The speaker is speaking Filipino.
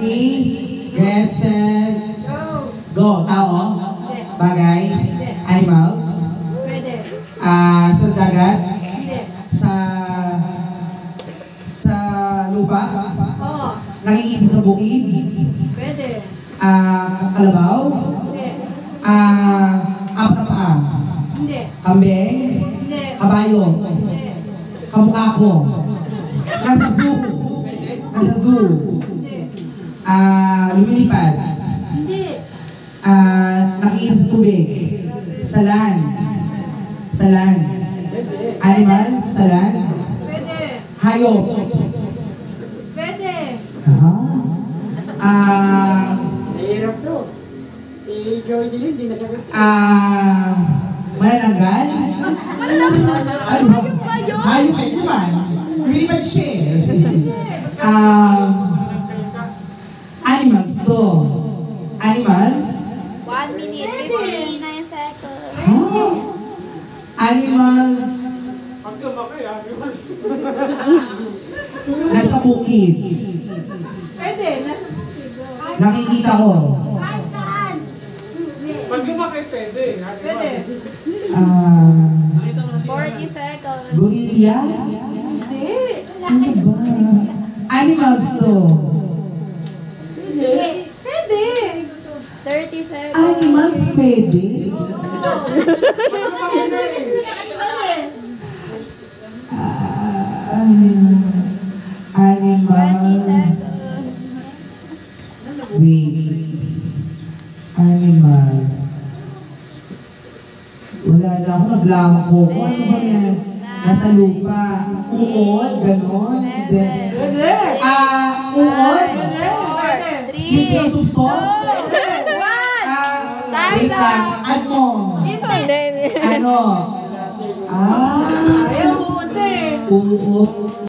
Ready? Get set. Go. Tao? Bagay? Animals? Pwede. Sa dagat? Hindi. Sa lupa? Oo. Nakikita sa bukid? Pwede. Kalabaw? Hindi. Apat na paa? Hindi. Kambing? Hindi. Kabayo? Hindi. Kamukha ko? Nasa zoo? Nasa zoo? Hindi. Lumilipad? Hindi. Nakikita sa tubig? Sa land? Sa land? Animals? Sa land? Pwede. Hayop? Pwede. Nahirap to. Si Joey din hindi nasagot. Manananggal? Ano ba? Hayop kayo naman. Lumilipad siya eh. Animals to. Animals? 1 minute, 59 seconds. Animals Pag tumakay, animals. nasa bukid. Pwede. Nasa sigo. Nakikita ko. Kahit saan. Pag tumakay, pwede. Pwede. 40 seconds. Gorilla? Hindi. Ano ba? Animals to. Hindi. Pwede. 30 seconds. Animals pwede? Animals. 20 seconds. Wait. Animals. Wala na ako, naglangko ko. Ano ba yan? Nasa lupa. Uod, ganon. Pwede. Uod. Three, Yung sinusubsot. Wait lang. Ano? Ano? Ayaw, uod eh. Uod.